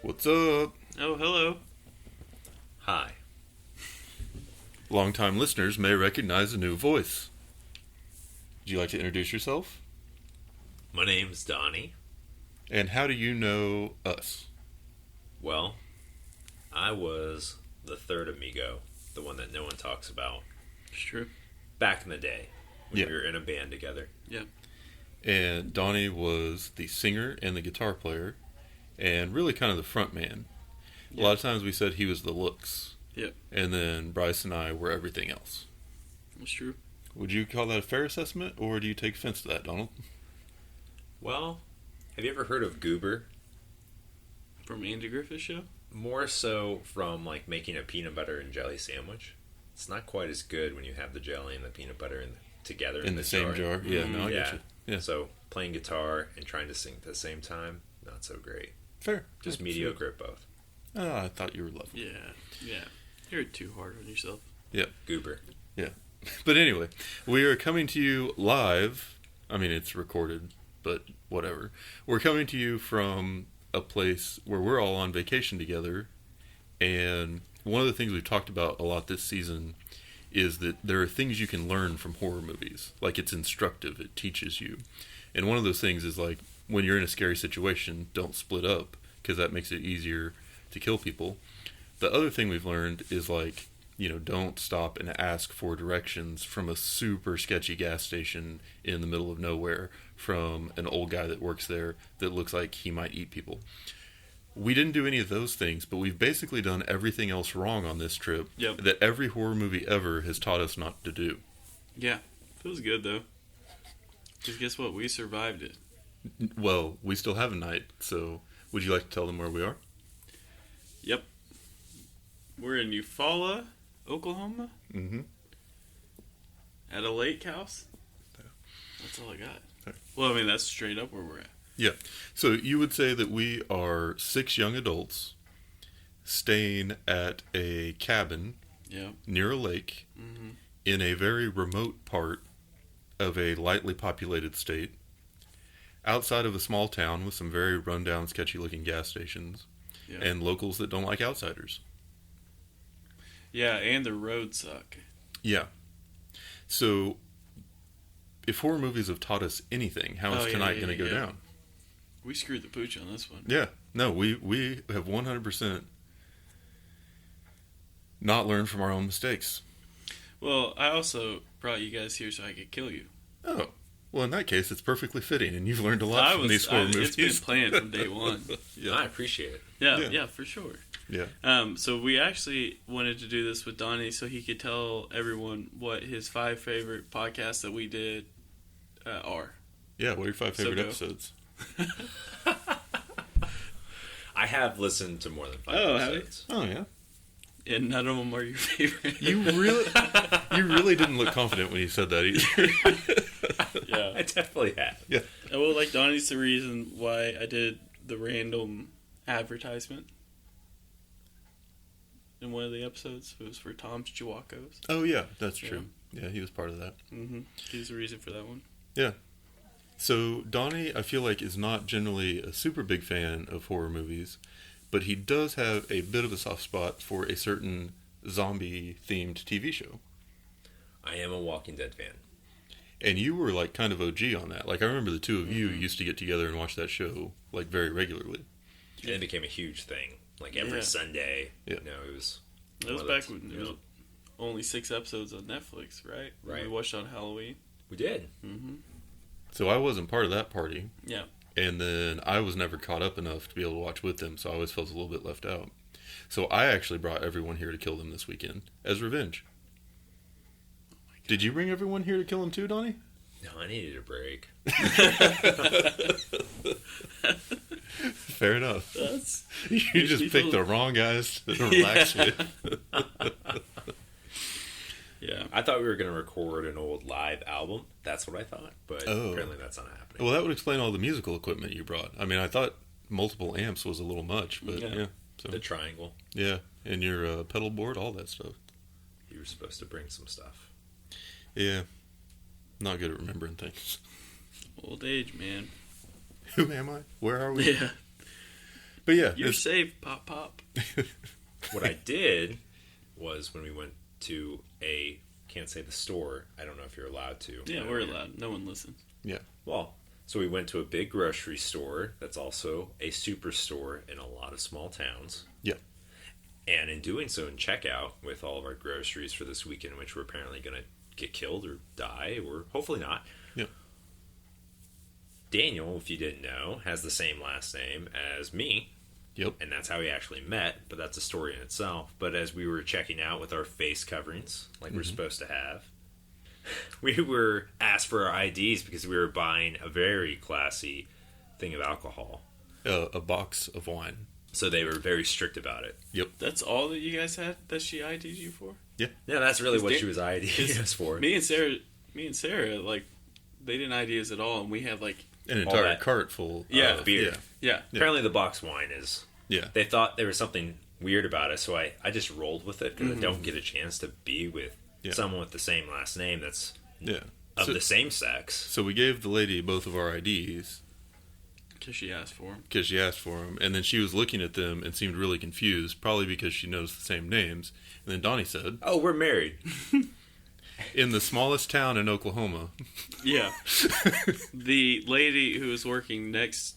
What's up? Oh, hello. Hi. Longtime listeners may recognize a new voice. Would you like to introduce yourself? My name's Donnie. And how do you know us? Well, I was the third amigo, the one that no one talks about. It's true. Back in the day, when Yeah. we were in a band together. Yeah. And Donnie was the singer and the guitar player, and really kind of the front man. A lot of times we said he was the looks. Yep. And then Bryce and I were everything else. That's true. Would you call that a fair assessment, or do you take offense to that, Donald? Well, have you ever heard of Goober? From Andy Griffith's show? More so from like making a peanut butter and jelly sandwich. It's not quite as good when you have the jelly and the peanut butter together In the same jar? Yeah, no, I get you. Yeah. So playing guitar and trying to sing at the same time, not so great. Fair. Just Yeah, mediocre at both. Oh, I thought you were lovely. Yeah. You're too hard on yourself. Goober. But anyway, we are coming to you live. I mean, it's recorded, but whatever. We're coming to you from a place where we're all on vacation together. And one of the things we've talked about a lot this season is that there are things you can learn from horror movies. Like, it's instructive. It teaches you. And one of those things is, like, when you're in a scary situation, don't split up, because that makes it easier to kill people. The other thing we've learned is, like, don't stop and ask for directions from a super sketchy gas station in the middle of nowhere from an old guy that works there that looks like he might eat people. We didn't do any of those things, but we've basically done everything else wrong on this trip that every horror movie ever has taught us not to do. Yeah. Feels good, though. Because guess what? We survived it. Well, we still have a night, so would you like to tell them where we are? Yep. We're in Eufaula, Oklahoma. Mm-hmm. At a lake house. That's all I got. Okay. Well, I mean, that's straight up where we're at. Yeah. So you would say that we are 6 young adults staying at a cabin near a lake in a very remote part of a lightly populated state, outside of a small town with some very rundown, sketchy-looking gas stations, and locals that don't like outsiders. Yeah, and the roads suck. Yeah. So, if horror movies have taught us anything, how is tonight going to go down? We screwed the pooch on this one. Yeah. No, we have 100% not learned from our own mistakes. Well, I also brought you guys here so I could kill you. Oh. Well, in that case, it's perfectly fitting, and you've learned a lot from these horror movies. It's been planned from day one. Yeah. I appreciate it. Yeah, for sure. Yeah. So we actually wanted to do this with Donnie so he could tell everyone what his 5 favorite podcasts that we did are. Yeah, what are your 5 favorite episodes? I have listened to more than 5 episodes. Oh, yeah. And none of them are your favorite. You really didn't look confident when you said that either. Yeah. I definitely have. Yeah. Well, like, Donnie's the reason why I did the random advertisement in one of the episodes. It was for Tom's Chihuahuas. Oh, yeah, that's true. Yeah, he was part of that. Mm-hmm. He's the reason for that one. Yeah. So, Donnie, I feel like, is not generally a super big fan of horror movies, but he does have a bit of a soft spot for a certain zombie-themed TV show. I am a Walking Dead fan. And you were, like, kind of OG on that. Like, I remember the two of you used to get together and watch that show, like, very regularly. And it became a huge thing. Like, every Sunday. Yeah. It was... That was back when there was only 6 episodes on Netflix, right? Right. We watched on Halloween. We did. Mm-hmm. So I wasn't part of that party. Yeah. And then I was never caught up enough to be able to watch with them, so I always felt a little bit left out. So I actually brought everyone here to kill them this weekend, as revenge. Did you bring everyone here to kill them too, Donnie? No, I needed a break. Fair enough. You just picked the wrong guys to relax with. Yeah. I thought we were going to record an old live album. That's what I thought. But apparently that's not happening. Well, that would explain all the musical equipment you brought. I mean, I thought multiple amps was a little much, but yeah. So, the triangle. Yeah, and your pedal board, all that stuff. You were supposed to bring some stuff. Yeah. Not good at remembering things. Old age, man. Who am I? Where are we? Yeah. But yeah, You're safe, Pop Pop. What I did was when we went to can't say the store. I don't know if you're allowed to. Yeah, we're allowed. No one listens. yeah, Well, so we went to a big grocery store that's also a superstore in a lot of small towns. yeah, And in doing so, in checkout with all of our groceries for this weekend, which we're apparently going to get killed or die, or hopefully not. yeah. Daniel, if you didn't know, has the same last name as me. Yep. And that's how we actually met, but that's a story in itself. But as we were checking out with our face coverings, like we're supposed to have, we were asked for our IDs because we were buying a very classy thing of alcohol. A box of wine. So they were very strict about it. Yep. That's all that you guys had that she ID'd you for? Yeah, that's really what Dan- she was IDing us for. Me and Sarah, like, they didn't ID us at all, and we had, like, An All entire that- cart full Yeah, of beer. yeah. Apparently the box wine is... Yeah. They thought there was something weird about it, so I just rolled with it because I don't get a chance to be with someone with the same last name that's Yeah. of So, the same sex. so we gave the lady both of our IDs Because she asked for them. because she asked for them, and then she was looking at them and seemed really confused, probably because she knows the same names. And then Donnie said, Oh, we're married. "In the smallest town in Oklahoma." Yeah. The lady who was working next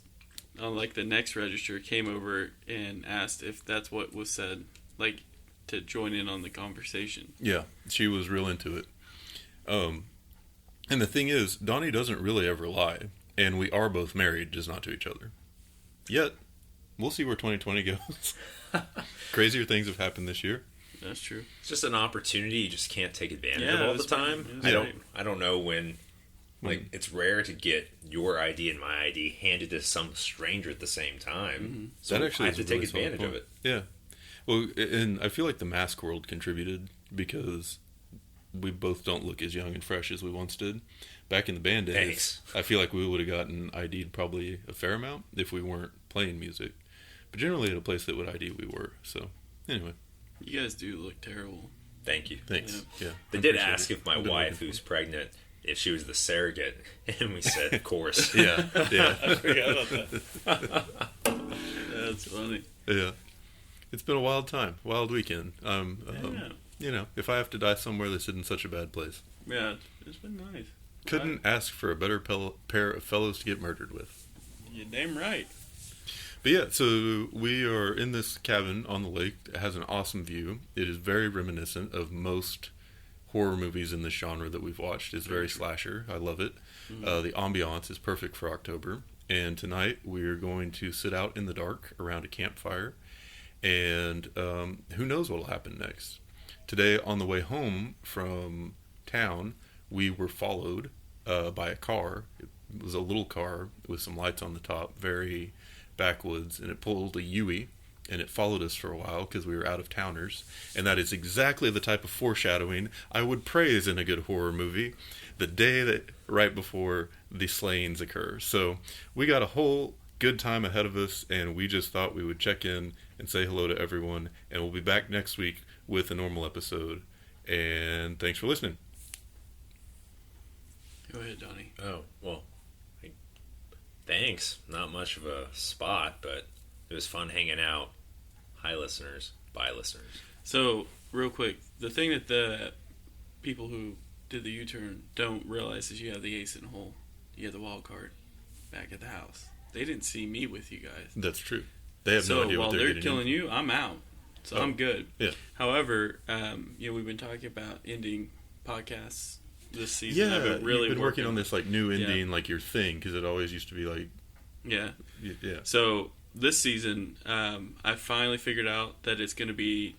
on, like, the next register came over and asked if that's what was said, like, to join in on the conversation. Yeah, she was real into it. And the thing is, Donnie doesn't really ever lie, and we are both married, just not to each other. Yet, we'll see where 2020 goes. Crazier things have happened this year. That's true. It's just an opportunity you just can't take advantage Yeah, of all it the was time. fun. It was I don't know when. Like, it's rare to get your ID and my ID handed to some stranger at the same time. So That actually I have is to a take really solid advantage of point. it. Yeah. Well, and I feel like the mask world contributed because we both don't look as young and fresh as we once did. Back in the band days, Thanks. I feel like we would have gotten ID'd probably a fair amount if we weren't playing music. But generally at a place that would ID, we were. So, anyway, You guys do look terrible. Thank you. thanks. Yeah. They I did appreciate ask it. if my I've been wife, looking who's pregnant, if she was the surrogate, and we said, of course. for it. Yeah. I forgot about that. That's funny. Yeah. It's been a wild time, wild weekend. You know, if I have to die somewhere that's in such a bad place, Yeah, it's been nice. couldn't ask for a better pair of fellows to get murdered with. You're damn right. But yeah, so we are in this cabin on the lake. It has an awesome view. It is very reminiscent of most horror movies in this genre that we've watched. It's very slasher. I love it. The ambiance is perfect for October. And tonight we're going to sit out in the dark around a campfire. And who knows what will happen next. Today on the way home from town, we were followed by a car. It was a little car with some lights on the top, very backwoods, and it pulled a Yui, and it followed us for a while because we were out of towners. And that is exactly the type of foreshadowing I would praise in a good horror movie, the day that right before the slayings occur. So we got a whole good time ahead of us, and we just thought we would check in and say hello to everyone, and we'll be back next week with a normal episode. And thanks for listening. Go ahead, Donnie. Oh, well, thanks. Not much of a spot, but it was fun hanging out. Hi, listeners. Bye, listeners. So, real quick, the thing that the people who did the U-turn don't realize is you have the ace in the hole. You have the wild card back at the house. They didn't see me with you guys. That's true. They have So no idea while what they're getting killing in. you, I'm out. So Oh. I'm good. Yeah. However, we've been talking about ending podcasts this season. Yeah, I've been really you've been working on this like new Yeah. ending, like your thing, because it always used to be like, Yeah. yeah. So this season, I finally figured out that it's going to be